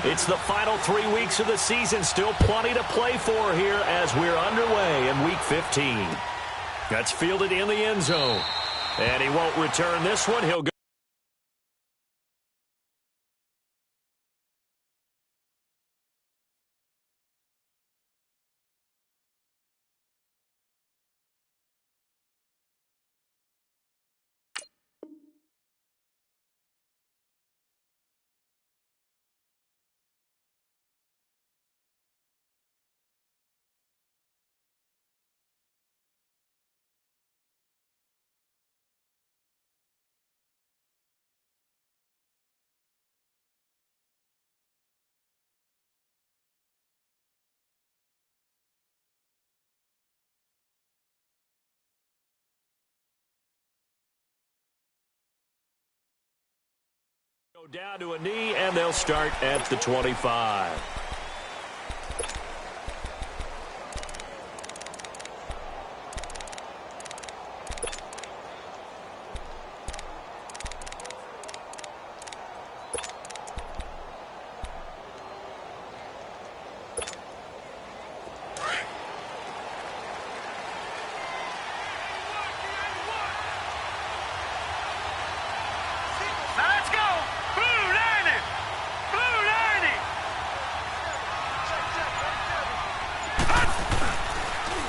It's the final 3 weeks of the season. Still plenty to play for here as we're underway in Week 15. That's fielded in the end zone. And he won't return this one. He'll go. Go down to a knee, and they'll start at the 25.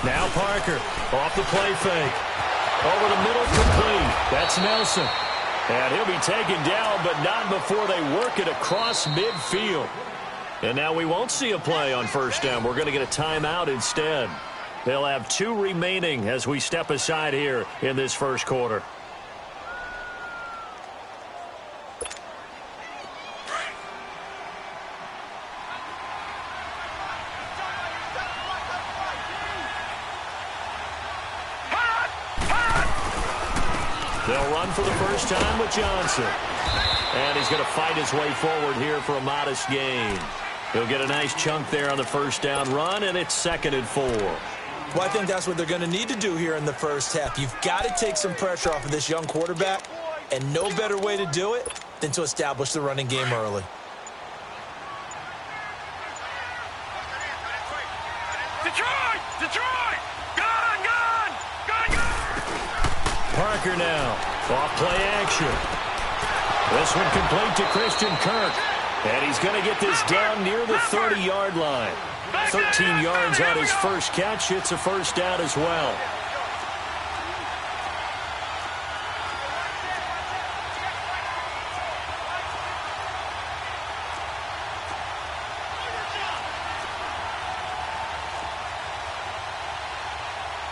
Now Parker off the play fake. Over the middle, complete. That's Nelson. And he'll be taken down, but not before they work it across midfield. And now we won't see a play on first down. We're going to get a timeout instead. They'll have 2 remaining as we step aside here in this first quarter. They'll run for the first time with Johnson. And he's going to fight his way forward here for a modest gain. He'll get a nice chunk there on the first down run, and it's 2nd and 4. Well, I think that's what they're going to need to do here in the first half. You've got to take some pressure off of this young quarterback, and no better way to do it than to establish the running game early. Detroit! Gone! Parker now, off play action. This one complete to Christian Kirk. And he's going to get this down near the 30-yard line. 13 yards on his first catch. It's a first down as well.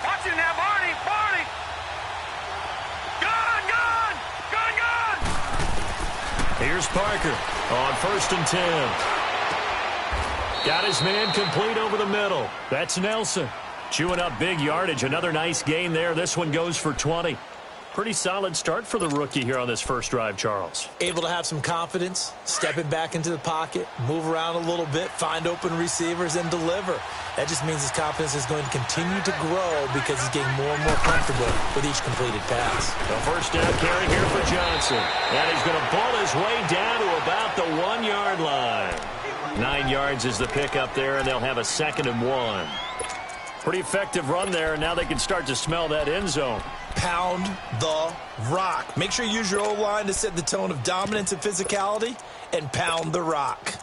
Watch it now, Barney! Gone! Here's Parker on 1st and 10. Got his man complete over the middle. That's Nelson. Chewing up big yardage. Another nice gain there. This one goes for 20. Pretty solid start for the rookie here on this first drive, Charles. Able to have some confidence, stepping back into the pocket, move around a little bit, find open receivers, and deliver. That just means his confidence is going to continue to grow because he's getting more and more comfortable with each completed pass. The first down carry here for Johnson. And he's going to ball his way down to about the 1-yard line. 9 yards is the pickup there, and they'll have a 2nd and 1. Pretty effective run there, and now they can start to smell that end zone. Pound the rock. Make sure you use your O-line to set the tone of dominance and physicality, and pound the rock.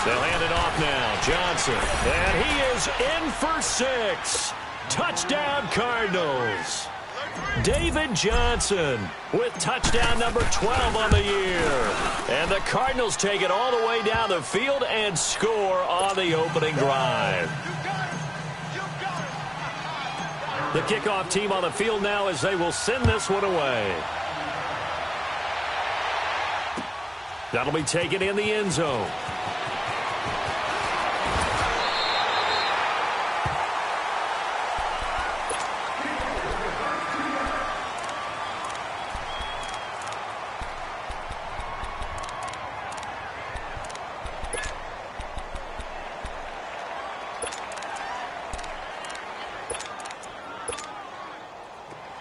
They'll hand it off now. Johnson. And he is in for 6. Touchdown, Cardinals. David Johnson with touchdown number 12 on the year. And the Cardinals take it all the way down the field and score on the opening drive. The kickoff team on the field now as they will send this one away. That'll be taken in the end zone.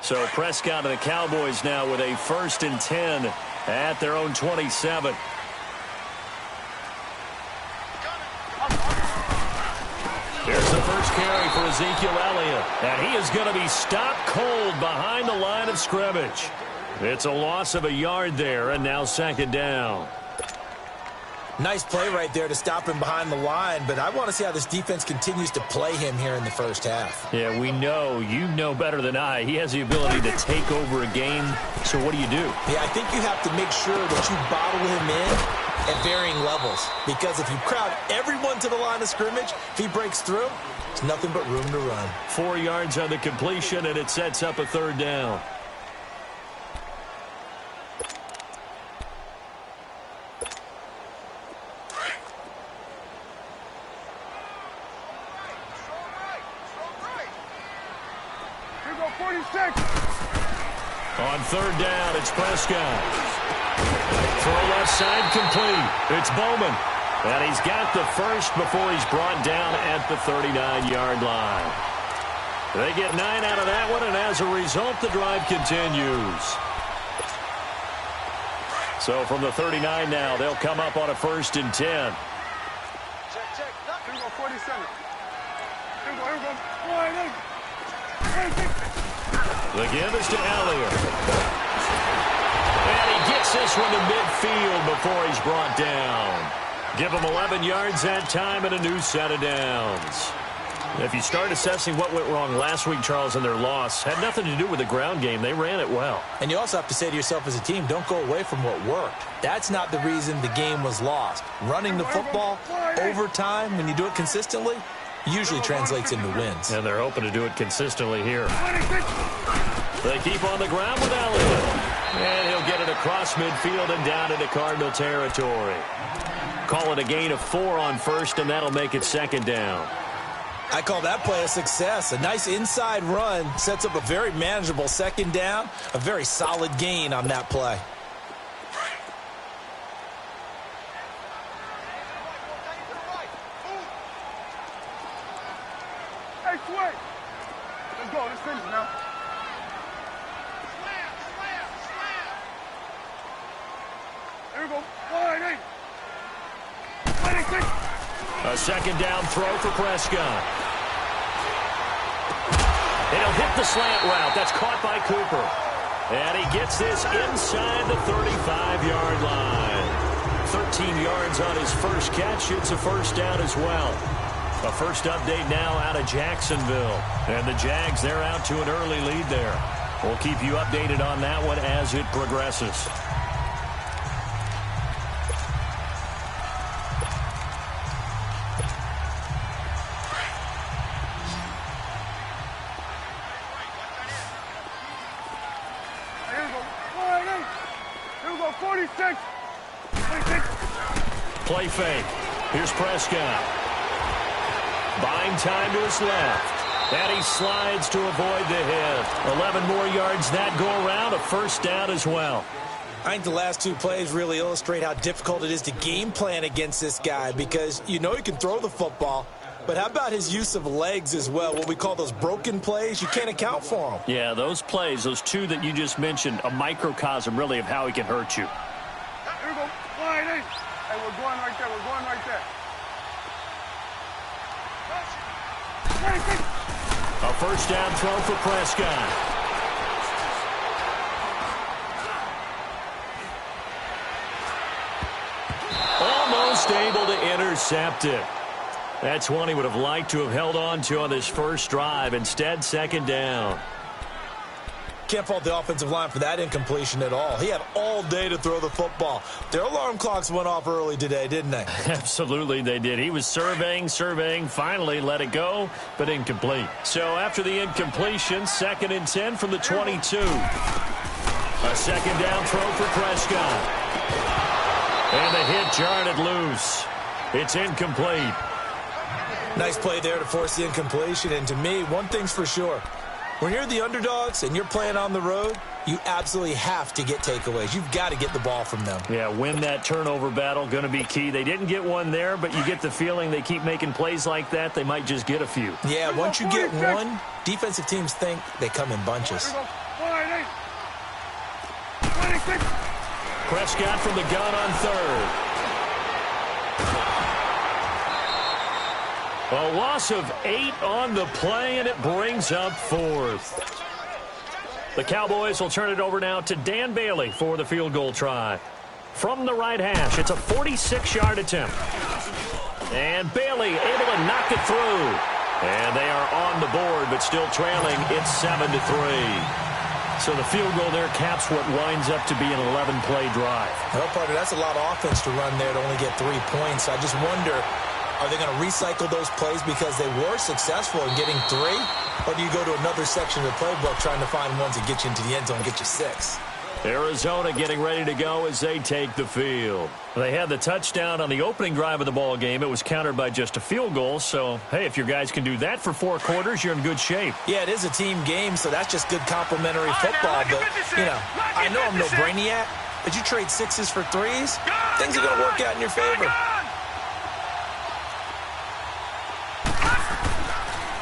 So Prescott and the Cowboys now with a 1st and 10 at their own 27. Here's the first carry for Ezekiel Elliott. And he is going to be stopped cold behind the line of scrimmage. It's a loss of a yard there, and now 2nd down. Nice play right there to stop him behind the line, but I want to see how this defense continues to play him here in the first half. Yeah, we know. You know better than I. He has the ability to take over a game. So what do you do? Yeah, I think you have to make sure that you bottle him in at varying levels, because if you crowd everyone to the line of scrimmage, if he breaks through, it's nothing but room to run. 4 yards on the completion, and it sets up a 3rd down. On 3rd down, it's Prescott. Throw left side complete. It's Bowman. And he's got the first before he's brought down at the 39-yard line. They get 9 out of that one, and as a result, the drive continues. So from the 39 now, they'll come up on a 1st and 10. Check. Here we go, 47. Here we go. The give is to Elliott. And he gets this one to midfield before he's brought down. Give him 11 yards that time and a new set of downs. If you start assessing what went wrong last week, Charles, in their loss, had nothing to do with the ground game. They ran it well. And you also have to say to yourself as a team, don't go away from what worked. That's not the reason the game was lost. Running the football over time, when you do it consistently, usually translates into wins. And they're hoping to do it consistently here. They keep on the ground with Elliott. And he'll get it across midfield and down into Cardinal territory. Call it a gain of 4 on 1st, and that'll make it 2nd down. I call that play a success. A nice inside run sets up a very manageable 2nd down. A very solid gain on that play. Hey, Sway. Let's go. Let's finish now. Here we go. 1-8. A 2nd down throw for Prescott. He'll hit the slant route. That's caught by Cooper. And he gets this inside the 35-yard line. 13 yards on his first catch. It's a 1st down as well. A first update now out of Jacksonville. And the Jags, they're out to an early lead there. We'll keep you updated on that one as it progresses. Here we go. 1-8. Here we go. 46. 26. Play fake. Here's Prescott. Buying time to his left. And he slides to avoid the hit. 11 more yards that go around. A 1st down as well. I think the last 2 plays really illustrate how difficult it is to game plan against this guy, because you know he can throw the football, but how about his use of legs as well? What we call those broken plays, you can't account for them. Yeah, those plays, those 2 that you just mentioned, a microcosm really of how he can hurt you. Here we go. 1-8. Hey, we're going right there. We're going right there. A 1st down throw for Prescott. Almost able to intercept it. That's one he would have liked to have held on to on this first drive. Instead, 2nd down. Can't fault the offensive line for that incompletion at all. He had all day to throw the football. Their alarm clocks went off early today, didn't they? Absolutely, they did. He was surveying, finally let it go, but incomplete. So after the incompletion, 2nd and 10 from the 22. A 2nd down throw for Prescott. And the hit jarred it loose. It's incomplete. Nice play there to force the incompletion. And to me, one thing's for sure. When you're the underdogs and you're playing on the road, you absolutely have to get takeaways. You've got to get the ball from them. Yeah, win that turnover battle, going to be key. They didn't get one there, but you get the feeling they keep making plays like that, they might just get a few. Yeah, once you get one, defensive teams think they come in bunches. Here we go. Prescott from the gun on third. A loss of 8 on the play, and it brings up fourth. The Cowboys will turn it over now to Dan Bailey for the field goal try. From the right hash, it's a 46-yard attempt. And Bailey able to knock it through. And they are on the board, but still trailing. It's 7-3. So the field goal there caps what winds up to be an 11-play drive. Well, partner, that's a lot of offense to run there to only get 3 points. I just wonder, are they going to recycle those plays because they were successful in getting 3? Or do you go to another section of the playbook trying to find ones that get you into the end zone and get you 6? Arizona getting ready to go as they take the field. They had the touchdown on the opening drive of the ball game. It was countered by just a field goal. So, hey, if your guys can do that for 4 quarters, you're in good shape. Yeah, it is a team game, so that's just good complimentary football. But, you know, I know I'm no brainiac, but you trade 6s for 3s, things are going to work out in your favor.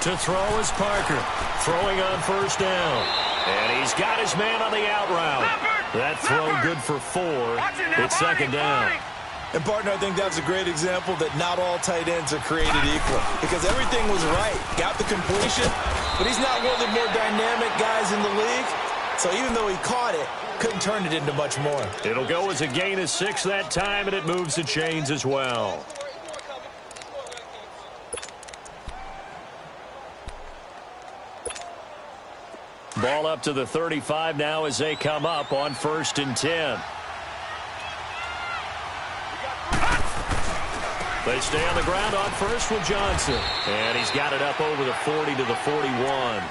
To throw is Parker. Throwing on first down. And he's got his man on the out route. That throw good for 4. It's second down. And, partner, I think that's a great example that not all tight ends are created equal. Because everything was right. Got the completion, but he's not one of the more dynamic guys in the league. So even though he caught it, couldn't turn it into much more. It'll go as a gain of 6 that time, and it moves the chains as well. Ball up to the 35 now as they come up on 1st and 10. They stay on the ground on first with Johnson. And he's got it up over the 40 to the 41.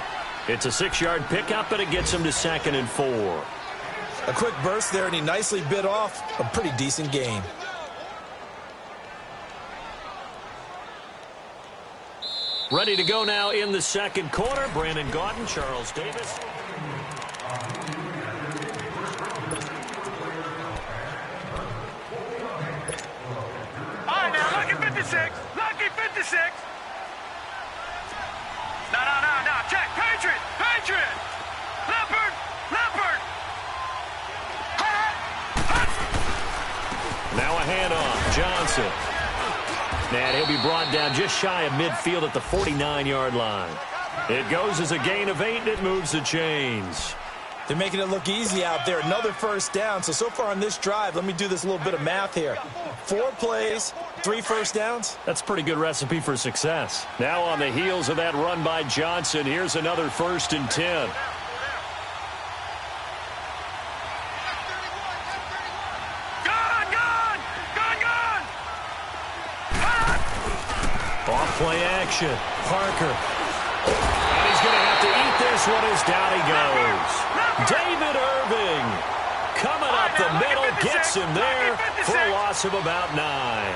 It's a 6-yard pickup, but it gets him to 2nd and 4. A quick burst there, and he nicely bit off a pretty decent gain. Ready to go now in the second quarter. Brandon Gaudin, Charles Davis. All right, now, lucky 56. Lucky 56. No. Check. Patriot. Leopard. Now a handoff. Johnson. And he'll be brought down just shy of midfield at the 49-yard line. It goes as a gain of 8, and it moves the chains. They're making it look easy out there. Another first down. So far on this drive, let me do this little bit of math here. 4 plays, 3 first downs. That's a pretty good recipe for success. Now on the heels of that run by Johnson, here's another 1st and 10. Play action. Parker. And he's going to have to eat this one as down he goes. David Irving coming up the middle, gets him there for a loss of about 9.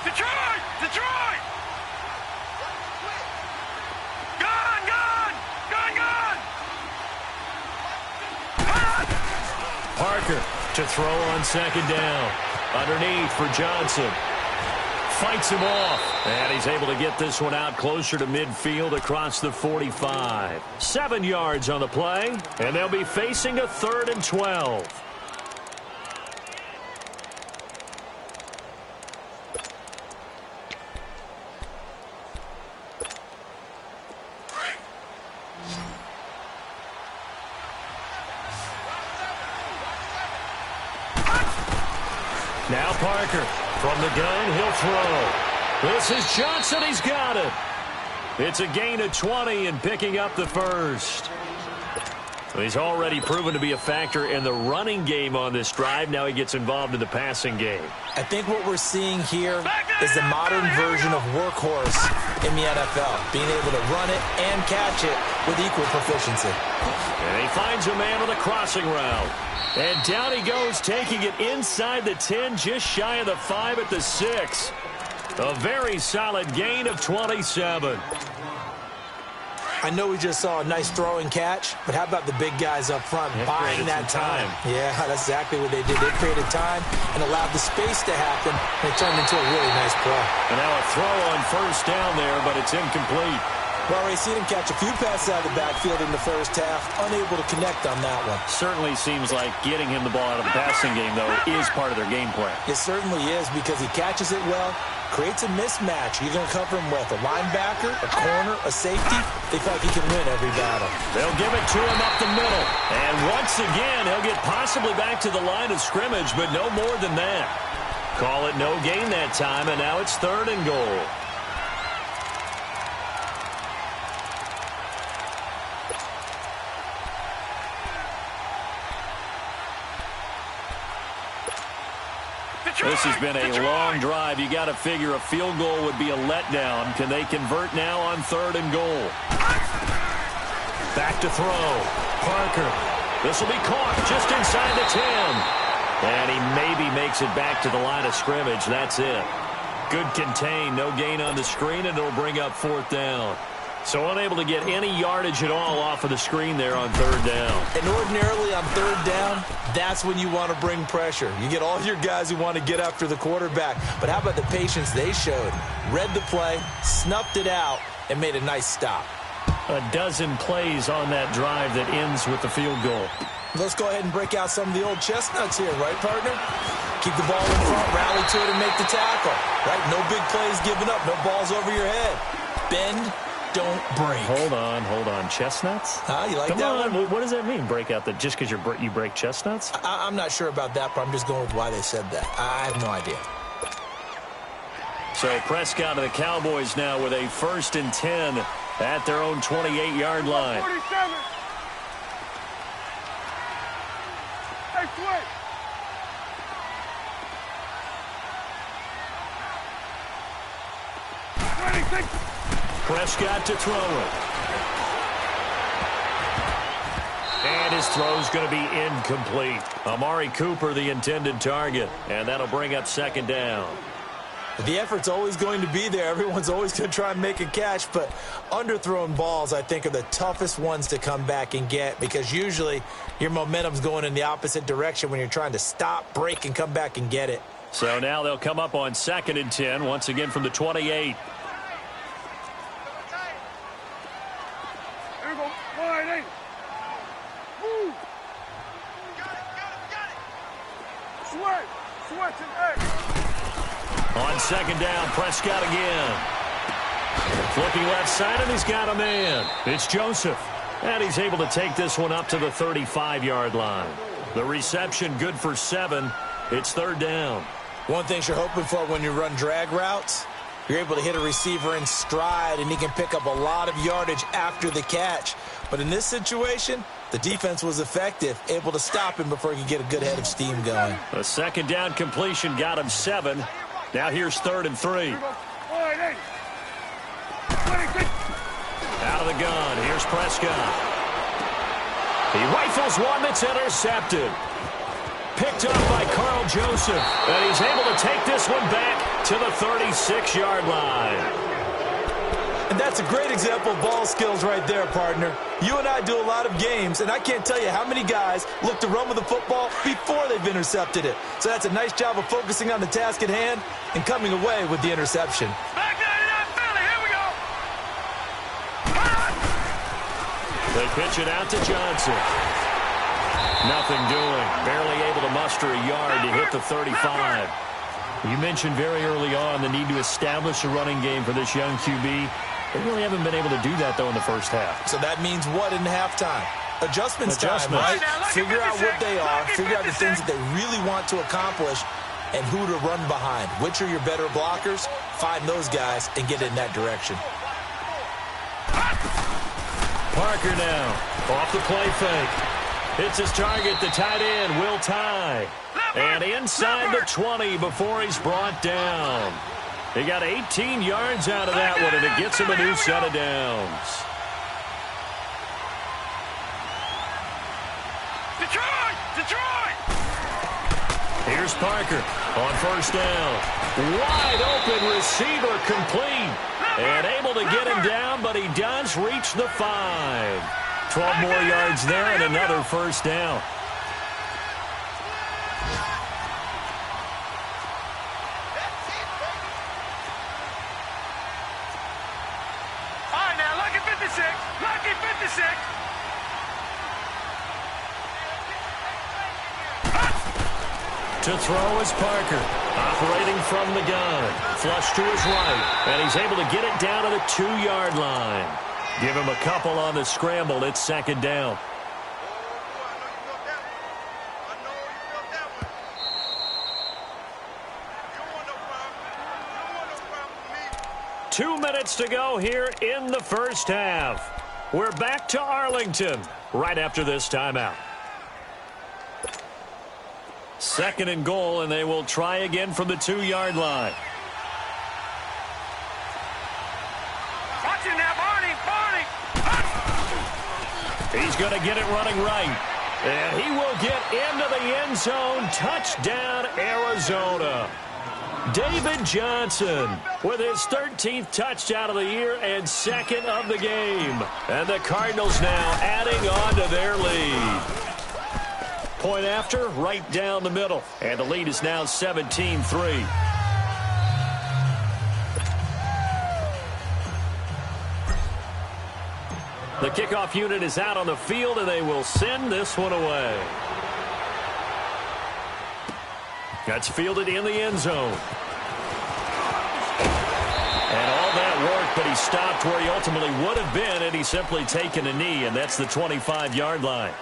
Detroit! Parker to throw on 2nd down. Underneath for Johnson. Fights him off. And he's able to get this one out closer to midfield across the 45. 7 yards on the play. And they'll be facing a 3rd and 12. Now Parker from the gun, he'll throw. This is Johnson, he's got it. It's a gain of 20 and picking up the first. He's already proven to be a factor in the running game on this drive. Now he gets involved in the passing game. I think what we're seeing here is the modern version of workhorse in the NFL, being able to run it and catch it with equal proficiency. And he finds a man on the crossing route. And down he goes, taking it inside the 10, just shy of the 5 at the 6. A very solid gain of 27. I know we just saw a nice throw and catch, but how about the big guys up front buying that time? Yeah, that's exactly what they did. They created time and allowed the space to happen, and it turned into a really nice play. And now a throw on first down there, but it's incomplete. Well, Ray, seen him catch a few passes out of the backfield in the first half, unable to connect on that one. Certainly seems like getting him the ball out of the passing game, though, is part of their game plan. It certainly is because he catches it well, creates a mismatch. You're going to cover him with a linebacker, a corner, a safety. They feel like he can win every battle. They'll give it to him up the middle. And once again, he'll get possibly back to the line of scrimmage, but no more than that. Call it no gain that time, and now it's 3rd and goal. This has been a long drive. You got to figure a field goal would be a letdown. Can they convert now on 3rd and goal? Back to throw. Parker. This will be caught just inside the 10. And he maybe makes it back to the line of scrimmage. That's it. Good contain. No gain on the screen, and it'll bring up 4th down. So unable to get any yardage at all off of the screen there on 3rd down. And ordinarily on 3rd down, that's when you want to bring pressure. You get all your guys who want to get after the quarterback. But how about the patience they showed? Read the play, snuffed it out, and made a nice stop. A dozen plays on that drive that ends with the field goal. Let's go ahead and break out some of the old chestnuts here, right, partner? Keep the ball in front, rally to it, and make the tackle. Right? No big plays given up, no balls over your head. Bend, don't break. Hold on. Chestnuts? You like Come that on. one? What does that mean? Break out the just because you break chestnuts? I'm not sure about that, but I'm just going with why they said that. I have no idea. So Prescott and the Cowboys now with a 1st and 10 at their own 28-yard line. 47. Hey, switch. Prescott to throw it. And his throw's going to be incomplete. Amari Cooper, the intended target. And that'll bring up 2nd down. The effort's always going to be there. Everyone's always going to try and make a catch, but underthrown balls, I think, are the toughest ones to come back and get because usually your momentum's going in the opposite direction when you're trying to stop, break, and come back and get it. So now they'll come up on 2nd and 10, once again from the 28. Here we go. 1-8. Move. Switch and X. On 2nd down, Prescott again. Flipping left side, and he's got a man. It's Joseph. And he's able to take this one up to the 35-yard line. The reception good for 7. It's 3rd down. One thing you're hoping for when you run drag routes, you're able to hit a receiver in stride, and he can pick up a lot of yardage after the catch. But in this situation, the defense was effective, able to stop him before he could get a good head of steam going. A 2nd down completion got him 7. Now here's 3rd and 3. Out of the gun. Here's Prescott. He rifles one that's intercepted. Picked up by Carl Joseph. And he's able to take this one back to the 36-yard line. And that's a great example of ball skills right there, partner. You and I do a lot of games, and I can't tell you how many guys look to run with the football before they've intercepted it. So that's a nice job of focusing on the task at hand and coming away with the interception. Back there, Philly. Here we go. They pitch it out to Johnson. Nothing doing. Barely able to muster a yard to hit the 35. You mentioned very early on the need to establish a running game for this young QB. They really haven't been able to do that, though, in the first half. So that means what in halftime? Adjustments time, right? Figure out what they are, figure out the things that they really want to accomplish, and who to run behind. Which are your better blockers? Find those guys and get in that direction. Parker now, off the play fake. Hits his target, the tight end, Will Tye. And inside the 20 before he's brought down. He got 18 yards out of that one, and it gets him a new set of downs. Detroit! Here's Parker on first down. Wide open receiver complete. And able to get him down, but he does reach the 5. 12 more yards there and another first down. All right, now, lucky 56. Lucky 56. To throw is Parker, operating from the gun. Flush to his right, and he's able to get it down to the 2-yard line. Give him a couple on the scramble. It's second down. Two minutes to go here in the first half. We're back to Arlington right after this timeout. Second and goal, and they will try again from the 2-yard line. Watch it now, Barney. He's going to get it running right. And he will get into the end zone. Touchdown, Arizona. David Johnson with his 13th touchdown of the year and second of the game. And the Cardinals now adding on to their lead. Point after, right down the middle. And the lead is now 17-3. The kickoff unit is out on the field, and they will send this one away. That's fielded in the end zone. And all that work, but he stopped where he ultimately would have been had he simply taken a knee, and that's the 25-yard line.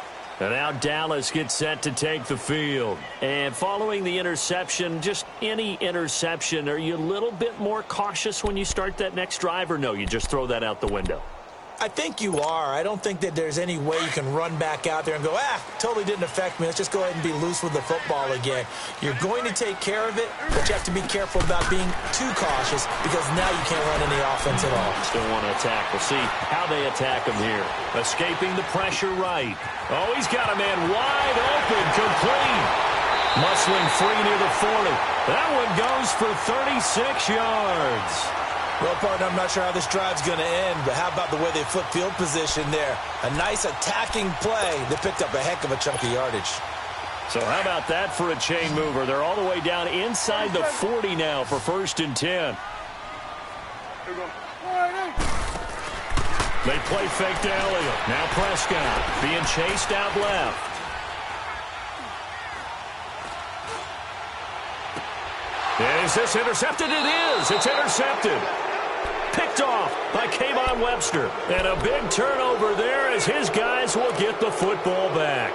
And now Dallas gets set to take the field. And following the interception, just any interception, are you a little bit more cautious when you start that next drive, or no, you just throw that out the window? I think you are. I don't think that there's any way you can run back out there and go, totally didn't affect me. Let's just go ahead and be loose with the football again. You're going to take care of it, but you have to be careful about being too cautious because now you can't run any offense at all. Still want to attack. We'll see how they attack him here. Escaping the pressure right. Oh, he's got a man wide open, complete. Muscling free near the 40. That one goes for 36 yards. Well, partner, I'm not sure how this drive's going to end, but how about the way they flip field position there? A nice attacking play. They picked up a heck of a chunk of yardage. So how about that for a chain mover? They're all the way down inside the 40 now for 1st and 10. Here we go. They play fake to Elliott. Now Prescott being chased out left. Is this intercepted? It is. It's intercepted. Picked off by Kayvon Webster. And a big turnover there as his guys will get the football back.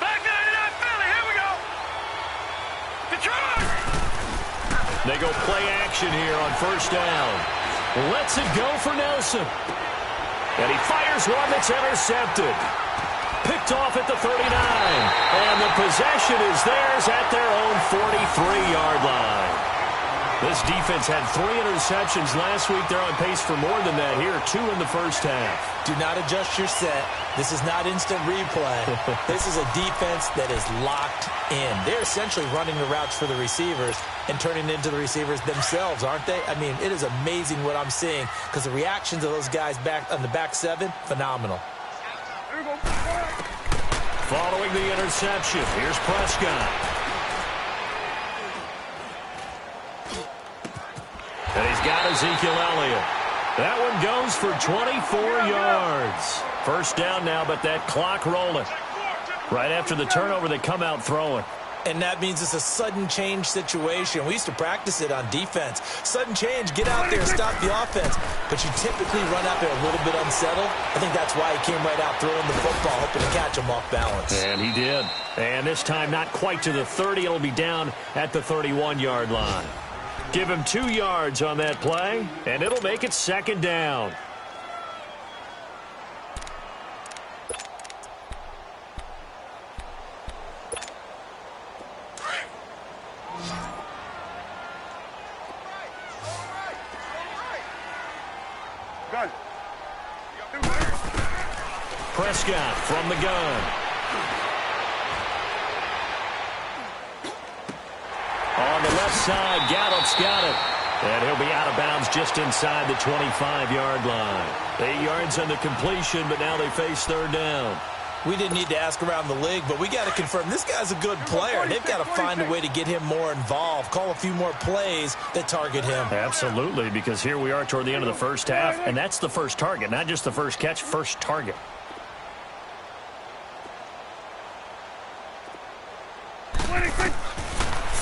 Back 99 Philly. Here we go. Detroit. They go play action here on 1st down. Lets it go for Nelson. And he fires one that's intercepted. Picked off at the 39. And the possession is theirs at their own 43-yard line. This defense had 3 interceptions last week. They're on pace for more than that here. 2 in the first half. Do not adjust your set. This is not instant replay. This is a defense that is locked in. They're essentially running the routes for the receivers and turning into the receivers themselves, aren't they? I mean, it is amazing what I'm seeing because the reactions of those guys back on the back 7, phenomenal. Here we go. Following the interception, here's Prescott. And he's got Ezekiel Elliott. That one goes for 24 yards. 1st down now, but that clock rolling. Right after the turnover, they come out throwing. And that means it's a sudden change situation. We used to practice it on defense. Sudden change, get out there, stop the offense. But you typically run out there a little bit unsettled. I think that's why he came right out throwing the football, hoping to catch him off balance. And he did. And this time not quite to the 30. It'll be down at the 31-yard line. Give him 2 yards on that play, and it'll make it 2nd down. Good. Prescott from the gun. On the left side, Gallup's got it. And he'll be out of bounds just inside the 25-yard line. 8 yards on the completion, but now they face third down. We didn't need to ask around the league, but we got to confirm this guy's a good player. They've got to find a way to get him more involved, call a few more plays that target him. Absolutely, because here we are toward the end of the first half, and that's the first target, not just the first catch, first target.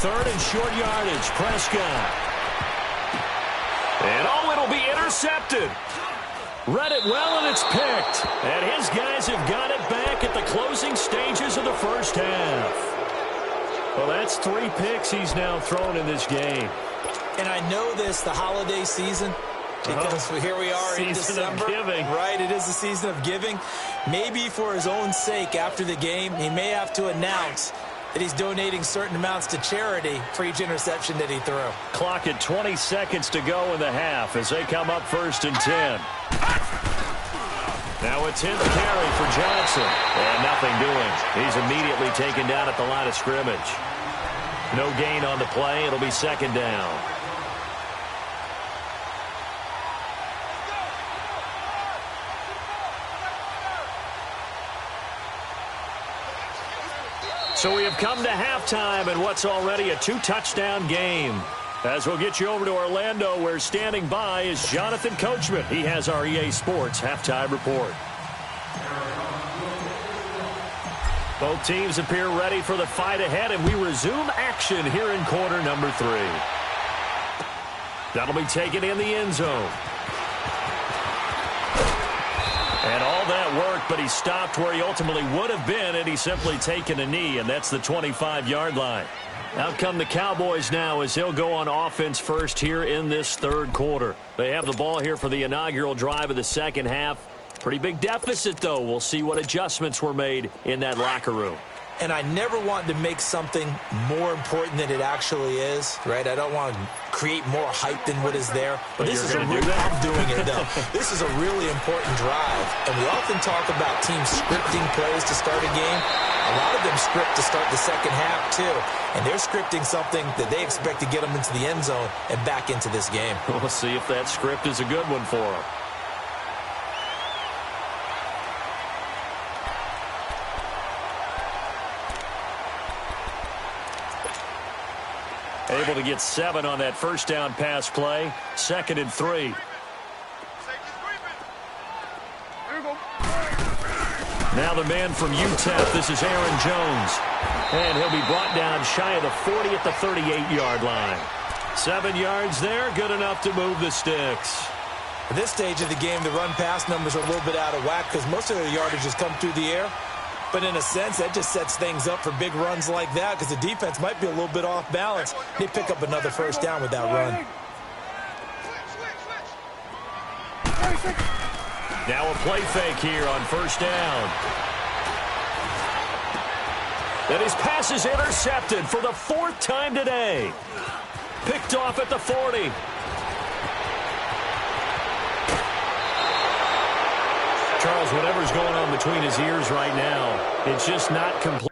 Third and short yardage, Prescott. And it'll be intercepted. Read it well, and it's picked. And his guys have got it back at the closing stages of the first half. Well, that's 3 picks he's now thrown in this game. And I know this, the holiday season, because here we are in December. Season of giving. Right, it is the season of giving. Maybe for his own sake after the game, he may have to announce that he's donating certain amounts to charity for each interception that he threw. Clock at 20 seconds to go in the half as they come up 1st and 10. Now a 10th carry for Johnson. And nothing doing. He's immediately taken down at the line of scrimmage. No gain on the play. It'll be 2nd down. So we have come to halftime in what's already a 2-touchdown game. As we'll get you over to Orlando, where standing by is Jonathan Coachman. He has our EA Sports halftime report. Both teams appear ready for the fight ahead, and we resume action here in quarter number 3. That'll be taken in the end zone. And all that worked, but he stopped where he ultimately would have been had he simply taken a knee, and that's the 25-yard line. Out come the Cowboys now as they'll go on offense first here in this third quarter. They have the ball here for the inaugural drive of the second half. Pretty big deficit, though. We'll see what adjustments were made in that locker room. And I never want to make something more important than it actually is, right? I don't want to create more hype than what is there. But this is I'm doing it, though. This is a really important drive. And we often talk about teams scripting plays to start a game. A lot of them script to start the second half, too. And they're scripting something that they expect to get them into the end zone and back into this game. We'll see if that script is a good one for them. Able to get 7 on that first down pass play. 2nd and 3. Now the man from UTEP, this is Aaron Jones. And he'll be brought down shy of the 40 at the 38-yard line. 7 yards there, good enough to move the sticks. At this stage of the game, the run-pass numbers are a little bit out of whack because most of their yardage has come through the air. But in a sense, that just sets things up for big runs like that because the defense might be a little bit off balance. They pick up another first down with that run. Now a play fake here on first down. And his pass is intercepted for the 4th time today. Picked off at the 40. Charles, whatever's going on between his ears right now, it's just not complete.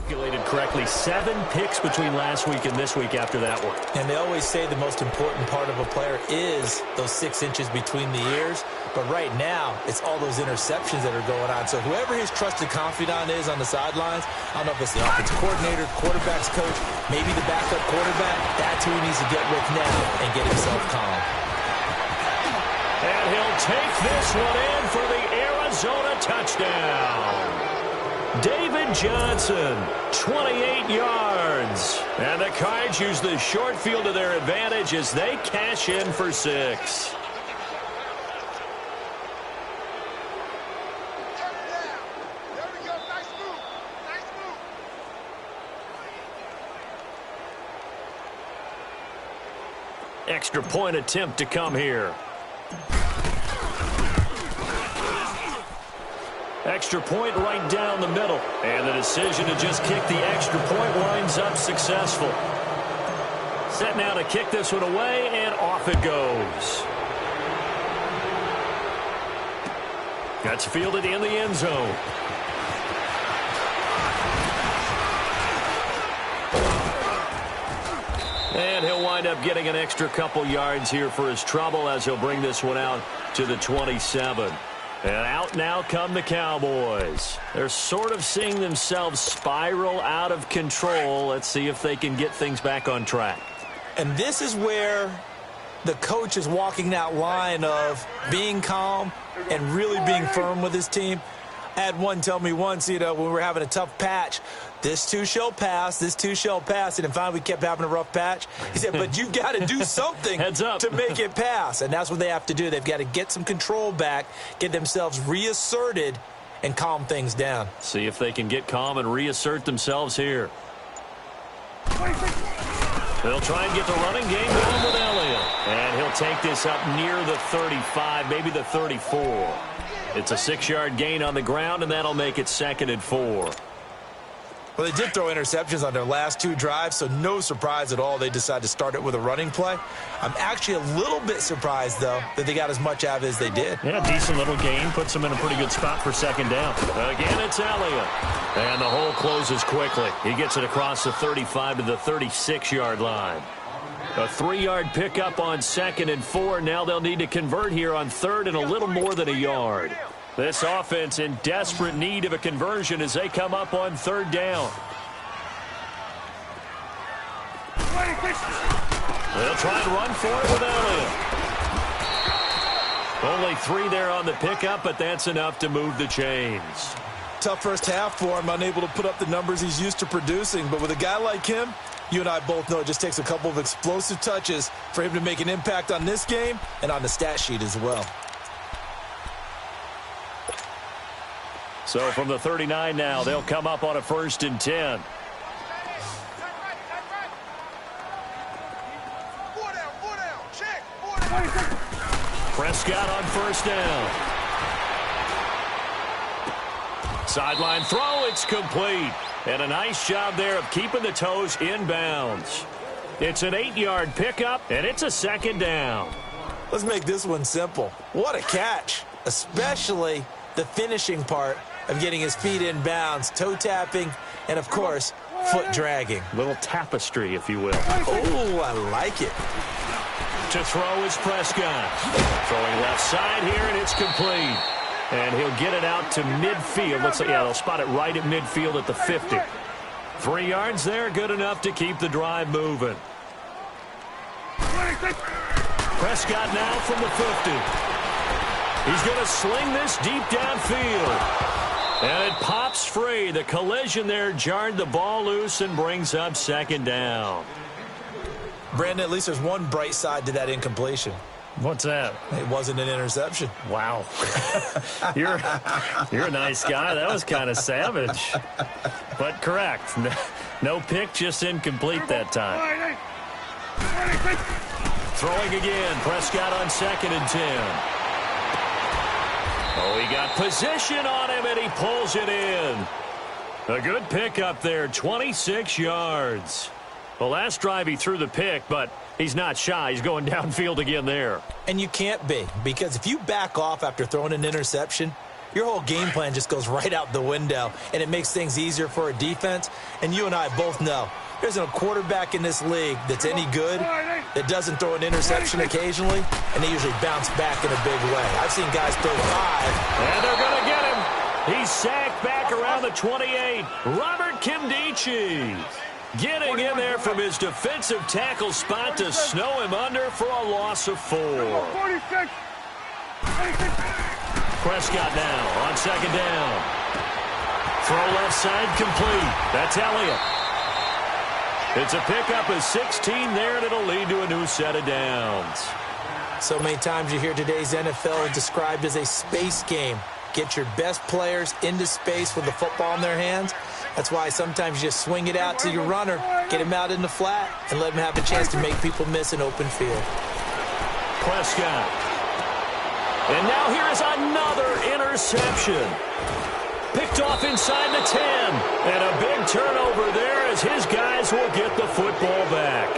Calculated correctly, 7 picks between last week and this week after that one. And they always say the most important part of a player is those 6 inches between the ears. But right now, it's all those interceptions that are going on. So whoever his trusted confidant is on the sidelines, I don't know if it's the offensive coordinator, quarterback's coach, maybe the backup quarterback, that's who he needs to get with now and get himself calm. And he'll take this one in for the Arizona touchdown. David Johnson, 28 yards. And the Cards use the short field to their advantage as they cash in for 6. Extra point attempt to come here. Extra point right down the middle. And the decision to just kick the extra point winds up successful. Set now to kick this one away, and off it goes. That's fielded in the end zone. And he'll wind up getting an extra couple yards here for his trouble as he'll bring this one out to the 27. And out now come the Cowboys. They're sort of seeing themselves spiral out of control. Let's see if they can get things back on track. And this is where the coach is walking that line of being calm and really being firm with his team. I had one tell me once, when we were having a tough patch, this too shall pass, this too shall pass. And then finally we kept having a rough patch. He said, but you've got to do something to make it pass. And that's what they have to do. They've got to get some control back, get themselves reasserted, and calm things down. See if they can get calm and reassert themselves here. They'll try and get the running game going with Elliott. And he'll take this up near the 35, maybe the 34. It's a 6-yard gain on the ground, and that'll make it 2nd and 4. Well, they did throw interceptions on their last 2 drives, so no surprise at all they decided to start it with a running play. I'm actually a little bit surprised, though, that they got as much out of it as they did. Yeah, decent little gain. Puts them in a pretty good spot for 2nd down. Again, it's Elliott. And the hole closes quickly. He gets it across the 35 to the 36-yard line. A 3-yard pickup on 2nd and 4. Now they'll need to convert here on 3rd and a little more than a yard. This offense in desperate need of a conversion as they come up on 3rd down. They'll try and run for it with Elliott. Only 3 there on the pickup, but that's enough to move the chains. Tough first half for him, unable to put up the numbers he's used to producing. But with a guy like him, you and I both know it just takes a couple of explosive touches for him to make an impact on this game and on the stat sheet as well. So from the 39 now, they'll come up on a 1st and 10. Prescott on 1st down. Sideline throw, it's complete. And a nice job there of keeping the toes inbounds. It's an 8-yard pickup, and it's a 2nd down. Let's make this one simple. What a catch, especially the finishing part of getting his feet in bounds, toe tapping, and, of course, foot dragging. Little tapestry, if you will. Oh, I like it. To throw is Prescott. Throwing left side here, and it's complete. And he'll get it out to midfield. Looks like, they'll spot it right at midfield at the 50. 3 yards there, good enough to keep the drive moving. Prescott now from the 50. He's going to sling this deep downfield. And it pops free. The collision there jarred the ball loose and brings up 2nd down. Brandon, at least there's one bright side to that incompletion. What's that? It wasn't an interception. Wow. You're a nice guy. That was kind of savage. But correct. No pick, just incomplete that time. Throwing again. Prescott on 2nd and 10. Oh, he got position on him, and he pulls it in. A good pickup there, 26 yards. The last drive he threw the pick, but he's not shy. He's going downfield again there. And you can't be, because if you back off after throwing an interception, your whole game plan just goes right out the window, and it makes things easier for a defense. And you and I both know there's a quarterback in this league that's any good that doesn't throw an interception occasionally, and they usually bounce back in a big way. I've seen guys throw 5. And they're going to get him. He's sacked back around the 28. Robert Kimdichie getting in there from his defensive tackle spot to snow him under for a loss of 4. 46. Prescott now on second down. Throw left side complete. That's Elliott. It's a pickup of 16 there, and it'll lead to a new set of downs. So many times you hear today's NFL described as a space game. Get your best players into space with the football in their hands. That's why sometimes you just swing it out to your runner, get him out in the flat, and let him have a chance to make people miss an open field. Prescott. And now here is another interception. Picked off inside the 10. And a big turnover there as his guys will get the football back.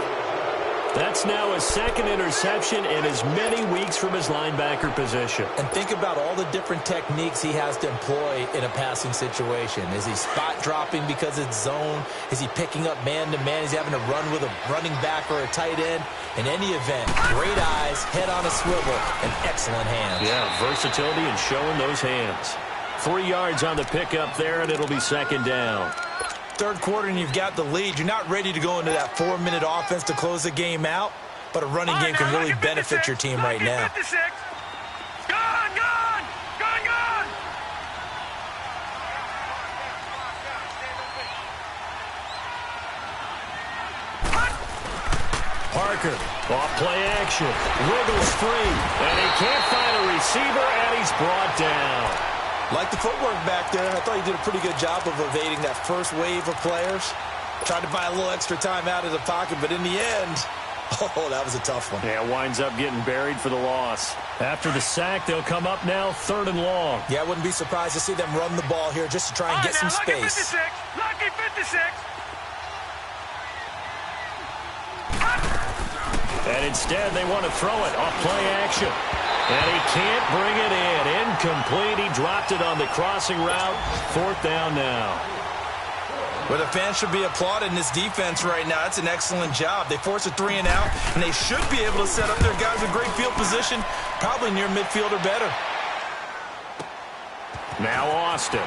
That's now his second interception in as many weeks from his linebacker position. And think about all the different techniques he has to employ in a passing situation. Is he spot dropping because it's zone? Is he picking up man-to-man? Is he having to run with a running back or a tight end? In any event, great eyes, head on a swivel, and excellent hands. Yeah, versatility and showing those hands. 3 yards on the pickup there, and it'll be second down. Third quarter and you've got the lead. You're not ready to go into that 4-minute offense to close the game out, but a running game can really benefit your team right now. 56. Gone, gone, gone, gone. Parker, off play action, wiggles free, and he can't find a receiver, and he's brought down. Like the footwork back there, I thought he did a pretty good job of evading that first wave of players. Tried to buy a little extra time out of the pocket, but in the end, oh, that was a tough one. Yeah, winds up getting buried for the loss. After the sack, they'll come up now 3rd and long. Yeah, I wouldn't be surprised to see them run the ball here just to try and get some space. Lucky 56. And instead, they want to throw it off play action. And he can't bring it in. Incomplete. He dropped it on the crossing route. 4th down now. Well, the fans should be applauding this defense right now. That's an excellent job. They force a 3 and out, and they should be able to set up their guys with great field position, probably near midfield or better. Now Austin.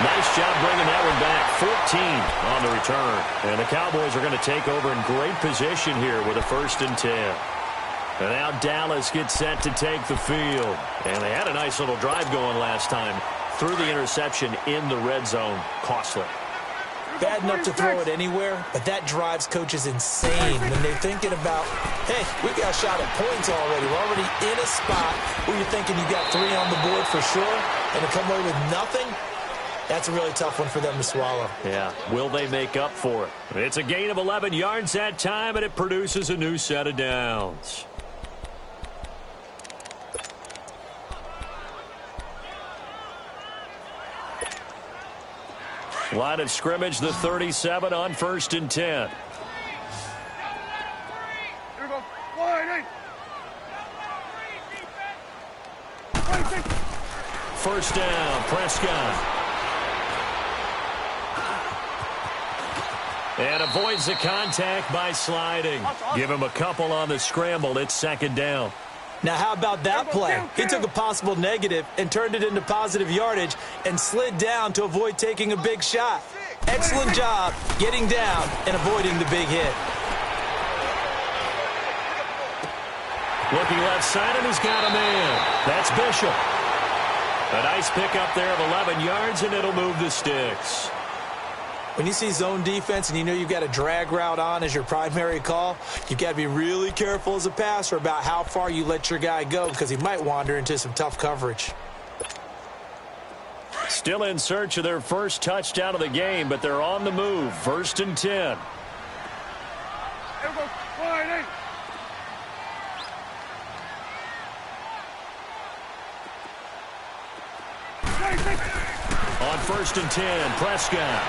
Nice job bringing that one back. 14 on the return. And the Cowboys are going to take over in great position here with a 1st and 10. And now Dallas gets set to take the field. And they had a nice little drive going last time. Threw the interception in the red zone. Costly. Bad enough to throw it anywhere, but that drives coaches insane when they're thinking about, hey, we got a shot at points already. We're already in a spot where you're thinking you got 3 on the board for sure, and to come away with nothing, that's a really tough one for them to swallow. Yeah, will they make up for it? It's a gain of 11 yards that time, and it produces a new set of downs. Line of scrimmage, the 37 on 1st and 10. Here we go. Wide 8. 1st down, Prescott. And avoids the contact by sliding. Give him a couple on the scramble. It's 2nd down. Now, how about that play? He took a possible negative and turned it into positive yardage and slid down to avoid taking a big shot. Excellent job getting down and avoiding the big hit. Looking left side, and he's got a man. That's Bishop. A nice pickup there of 11 yards, and it'll move the sticks. When you see zone defense and you know you've got a drag route on as your primary call, you've got to be really careful as a passer about how far you let your guy go because he might wander into some tough coverage. Still in search of their first touchdown of the game, but they're on the move. 1st and 10. Here we go. Wide 8. On 1st and 10, Prescott.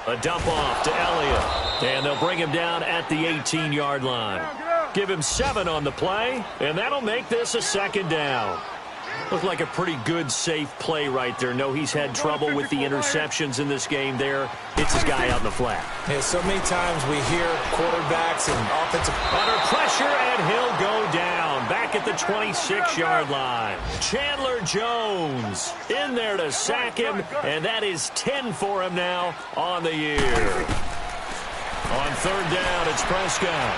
A dump off to Elliott. And they'll bring him down at the 18-yard line. Get out. Give him 7 on the play, and that'll make this a second down. Looked like a pretty good, safe play right there. No, he's had trouble with the interceptions in this game there. Hits his guy out in the flat. Yeah, so many times we hear quarterbacks and offensive... Under pressure, and he'll go down. Back at the 26-yard line. Chandler Jones in there to sack him, and that is 10 for him now on the year. On third down, it's Prescott.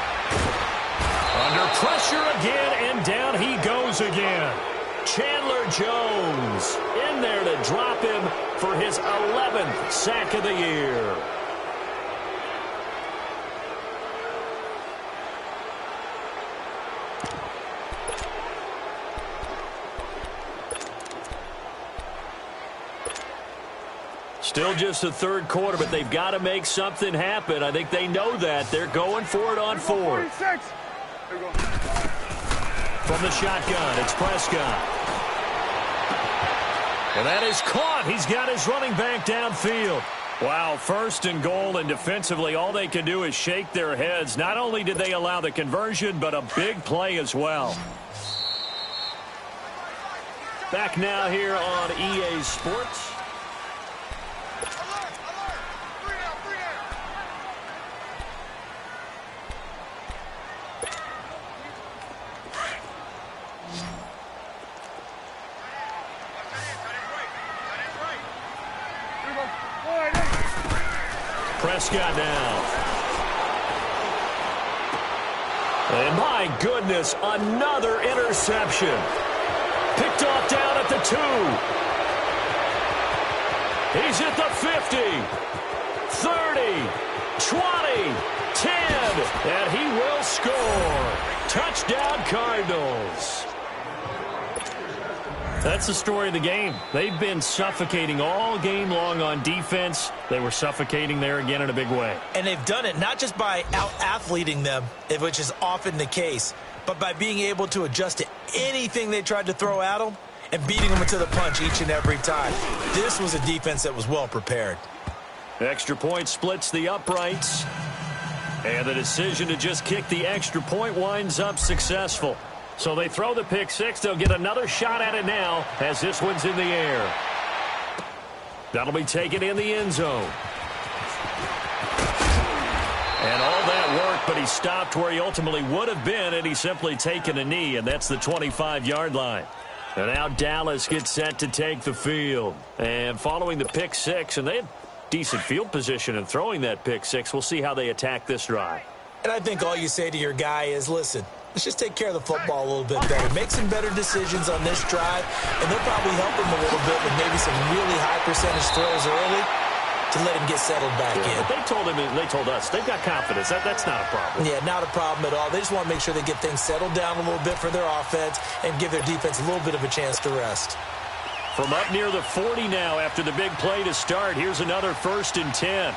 Under pressure again, and down he goes again. Chandler Jones in there to drop him for his 11th sack of the year. Still just the third quarter, but they've got to make something happen. I think they know that. They're going for it on 4th. From the shotgun, it's Prescott. And that is caught. He's got his running back downfield. Wow, 1st and goal, and defensively all they can do is shake their heads. Not only did they allow the conversion, but a big play as well. Back now here on EA Sports. Prescott now. And my goodness, another interception. Picked off down at the 2. He's at the 50, 30, 20, 10, and he will score. Touchdown Cardinals. That's the story of the game. They've been suffocating all game long on defense. They were suffocating there again in a big way. And they've done it not just by out-athleting them, which is often the case, but by being able to adjust to anything they tried to throw at them and beating them to the punch each and every time. This was a defense that was well prepared. Extra point splits the uprights. And the decision to just kick the extra point winds up successful. So they throw the pick 6. They'll get another shot at it now as this one's in the air. That'll be taken in the end zone. And all that work, but he stopped where he ultimately would have been, and he's simply taken a knee, and that's the 25-yard line. And now Dallas gets set to take the field. And following the pick 6, and they had decent field position in throwing that pick 6. We'll see how they attack this drive. And I think all you say to your guy is, listen, let's just take care of the football a little bit better. Make some better decisions on this drive, and they'll probably help him a little bit with maybe some really high percentage throws early to let him get settled back in. But they told us, they've got confidence. That's not a problem. Yeah, not a problem at all. They just want to make sure they get things settled down a little bit for their offense and give their defense a little bit of a chance to rest. From up near the 40 now after the big play to start, here's another 1st and 10.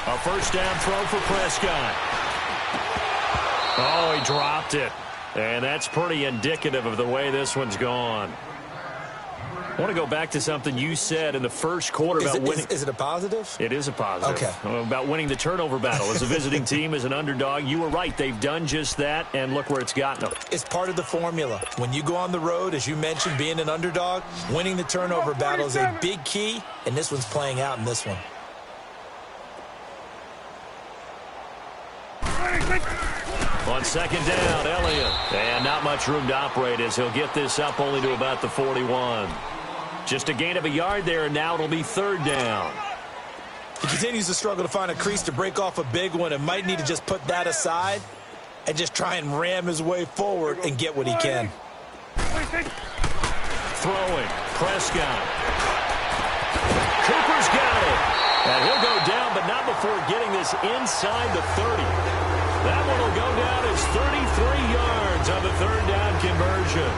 A first down throw for Prescott. Oh, he dropped it. And that's pretty indicative of the way this one's gone. I want to go back to something you said in the first quarter about winning. Is it a positive? It is a positive. Okay. About winning the turnover battle as a visiting team, as an underdog. You were right. They've done just that, and look where it's gotten them. It's part of the formula. When you go on the road, as you mentioned, being an underdog, winning the turnover battle is a big key, and this one's playing out in this one. On second down, Elliott. And not much room to operate as he'll get this up only to about the 41. Just a gain of a yard there, and now it'll be 3rd down. He continues to struggle to find a crease to break off a big one and might need to just put that aside and just try and ram his way forward and get what he can. Throwing, Prescott. Cooper's got it. And he'll go down, but not before getting this inside the 30. That one will go down as 33 yards on the 3rd down conversion.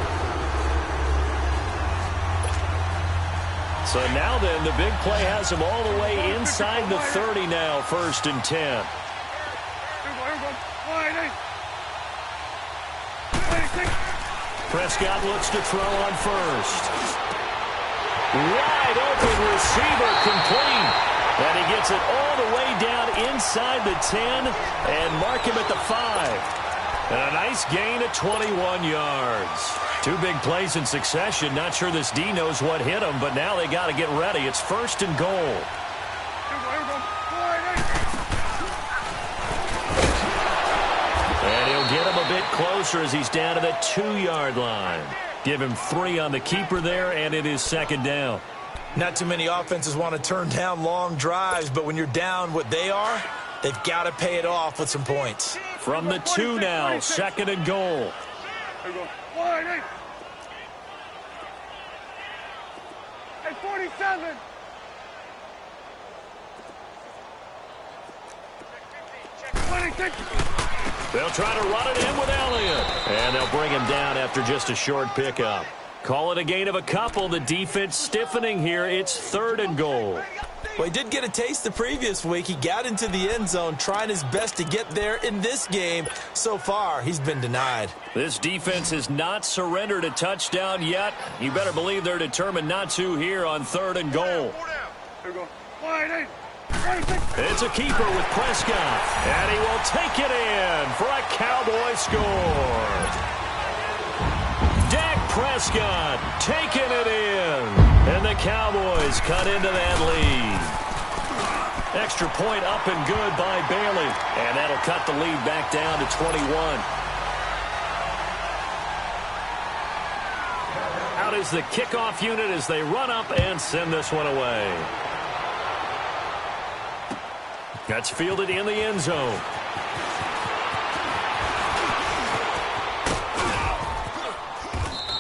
So now then, the big play has him all the way inside the 30 now, 1st and 10. Prescott looks to throw on first. Wide open receiver complete. And he gets it all the way down inside the 10 and mark him at the 5. And a nice gain of 21 yards. Two big plays in succession. Not sure this D knows what hit him, but now they got to get ready. It's 1st and goal. And he'll get him a bit closer as he's down to the 2-yard line. Give him 3 on the keeper there, and it is 2nd down. Not too many offenses want to turn down long drives, but when you're down what they are, they've got to pay it off with some points. From the 2 now, 2nd and goal. There we go. 1, 47. They'll try to run it in with Elliott. And they'll bring him down after just a short pickup. Call it a gain of a couple. The defense stiffening here. It's 3rd and goal. Well, he did get a taste the previous week. He got into the end zone, trying his best to get there in this game. So far, he's been denied. This defense has not surrendered a touchdown yet. You better believe they're determined not to here on 3rd and goal. Here we go. 1, 26. It's a keeper with Prescott. And he will take it in for a Cowboy score. Dak Prescott taking it in. And the Cowboys cut into that lead. Extra point up and good by Bailey. And that'll cut the lead back down to 21. Out is the kickoff unit as they run up and send this one away. That's fielded in the end zone.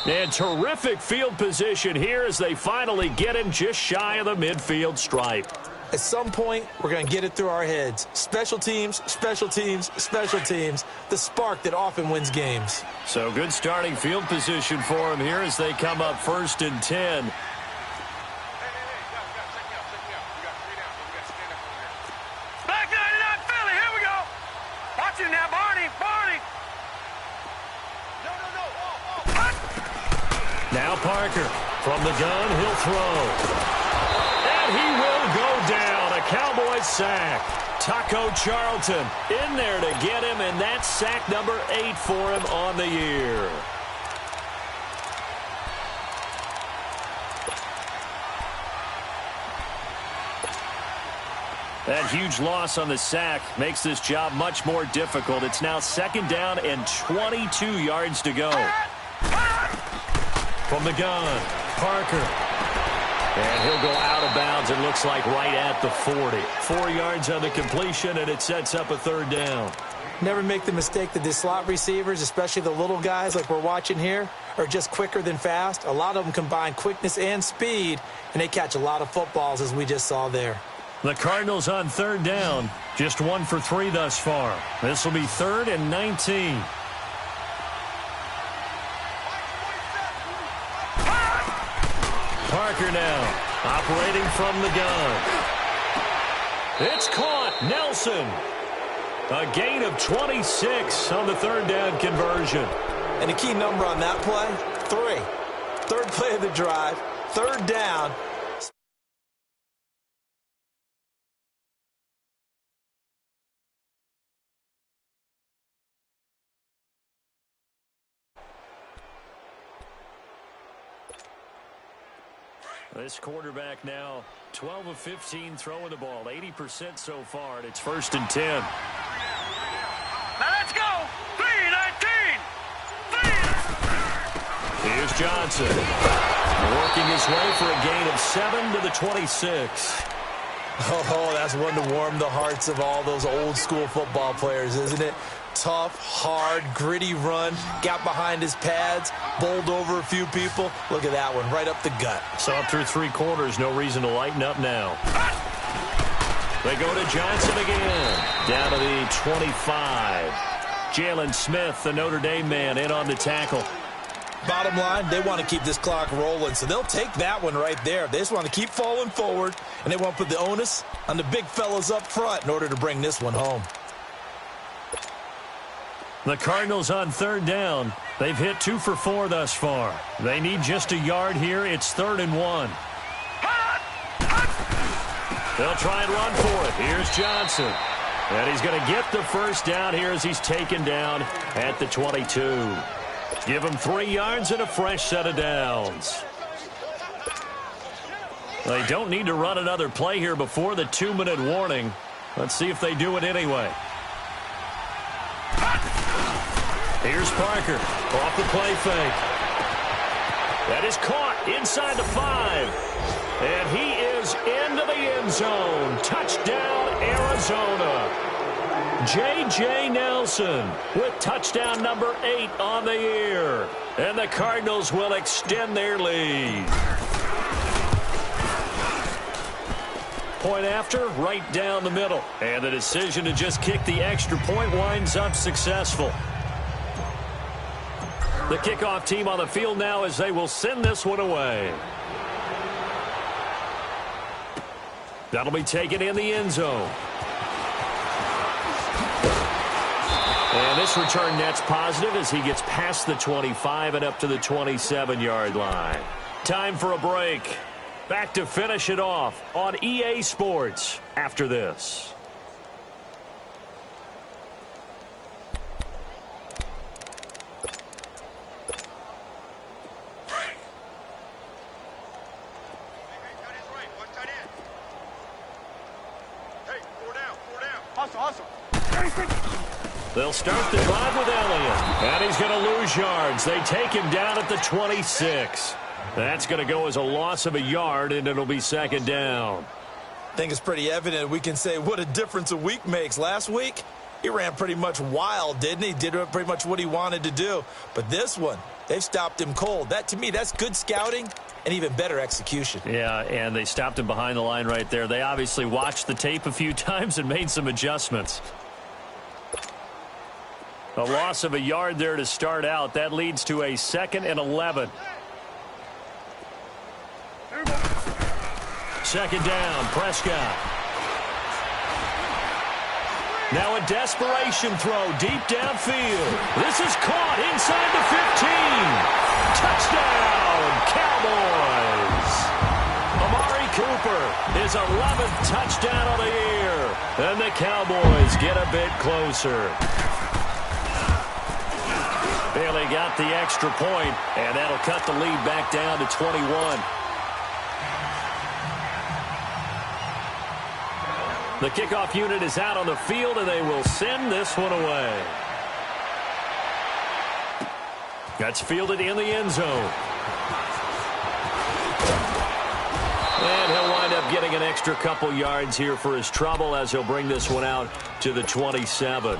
And terrific field position here as they finally get him just shy of the midfield stripe. At some point, we're going to get it through our heads. Special teams, special teams, special teams. The spark that often wins games. So good starting field position for him here as they come up 1st and 10. Back 99 Philly, here we go. Watch it now, Barney. Now Parker from the gun, he'll throw. And he will go down. A Cowboys sack. Taco Charlton in there to get him, and that's sack number 8 for him on the year. That huge loss on the sack makes this job much more difficult. It's now 2nd down and 22 yards to go. From the gun, Parker. And he'll go out of bounds, it looks like right at the 40. 4 yards on the completion, and it sets up a 3rd down. Never make the mistake that the slot receivers, especially the little guys like we're watching here, are just quicker than fast. A lot of them combine quickness and speed, and they catch a lot of footballs, as we just saw there. The Cardinals on 3rd down, just 1 for 3 thus far. This will be 3rd and 19. Parker now, operating from the gun. It's caught. Nelson. A gain of 26 on the 3rd down conversion. And the key number on that play, 3. 3rd play of the drive, 3rd down. This quarterback now 12 of 15 throwing the ball, 80% so far, and it's 1st and 10. Now let's go. 3-19. Here's Johnson. Working his way for a gain of 7 to the 26. Oh, that's one to warm the hearts of all those old school football players, isn't it? Tough, hard, gritty run, got behind his pads, bowled over a few people. Look at that one, right up the gut. So up through 3 quarters, no reason to lighten up now. They go to Johnson again, down to the 25. Jalen Smith, the Notre Dame man, in on the tackle. Bottom line, they want to keep this clock rolling, so they'll take that one right there. They just want to keep falling forward, and they want to put the onus on the big fellas up front in order to bring this one home. The Cardinals on 3rd down. They've hit 2 for 4 thus far. They need just a yard here. It's 3rd and 1. They'll try and run for it. Here's Johnson. And he's going to get the first down here as he's taken down at the 22. Give him 3 yards and a fresh set of downs. They don't need to run another play here before the 2-minute warning. Let's see if they do it anyway. Here's Parker off the play fake. That is caught inside the 5. And he is into the end zone. Touchdown, Arizona. J.J. Nelson with touchdown number 8 on the year. And the Cardinals will extend their lead. Point after, right down the middle. And the decision to just kick the extra point winds up successful. The kickoff team on the field now as they will send this one away. That'll be taken in the end zone. And this return net's positive as he gets past the 25 and up to the 27-yard line. Time for a break. Back to finish it off on EA Sports after this. They'll start the drive with Elliott. And he's going to lose yards. They take him down at the 26. That's going to go as a loss of a yard, and it'll be second down. I think it's pretty evident. We can say what a difference a week makes. Last week, he ran pretty much wild, didn't he? Did pretty much what he wanted to do. But this one, they've stopped him cold. That, to me, that's good scouting and even better execution. Yeah, and they stopped him behind the line right there. They obviously watched the tape a few times and made some adjustments. A loss of a yard there to start out. That leads to a 2nd and 11. Second down, Prescott. Now a desperation throw deep downfield. This is caught inside the 15. Touchdown, Cowboys. Amari Cooper, his 11th touchdown of the year. And the Cowboys get a bit closer. Bailey got the extra point, and that'll cut the lead back down to 21. The kickoff unit is out on the field, and they will send this one away. That's fielded in the end zone. And he'll wind up getting an extra couple yards here for his trouble as he'll bring this one out to the 27.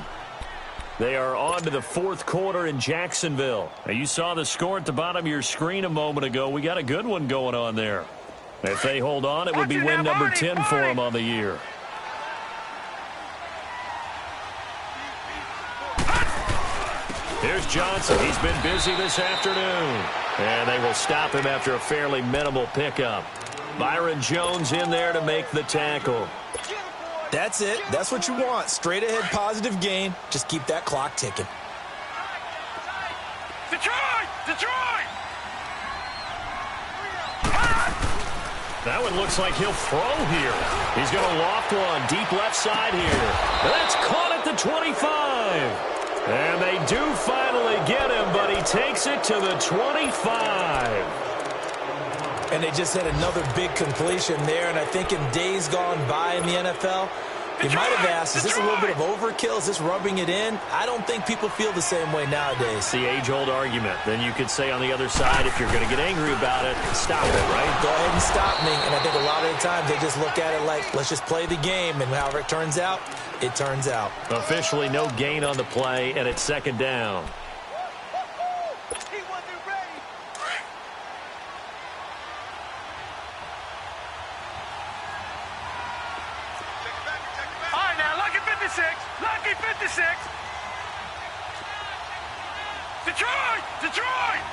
They are on to the 4th quarter in Jacksonville. Now, you saw the score at the bottom of your screen a moment ago. We got a good one going on there. If they hold on, it would be win number 10 for them on the year. Here's Johnson. He's been busy this afternoon. And they will stop him after a fairly minimal pickup. Byron Jones in there to make the tackle. That's it. That's what you want. Straight ahead, positive gain. Just keep that clock ticking. Detroit! Detroit! That one looks like he'll throw here. He's going to loft one deep left side here. That's caught at the 25. And they do finally get him, but he takes it to the 25. And they just had another big completion there. And I think in days gone by in the NFL, you might have asked, is this a little bit of overkill? Is this rubbing it in? I don't think people feel the same way nowadays. It's the age-old argument. Then you could say on the other side, if you're going to get angry about it, stop it, right? Go ahead and stop me. And I think a lot of the times they just look at it like, let's just play the game. And however it turns out, it turns out. Officially no gain on the play, and it's second down. Lucky 56. Detroit! Detroit!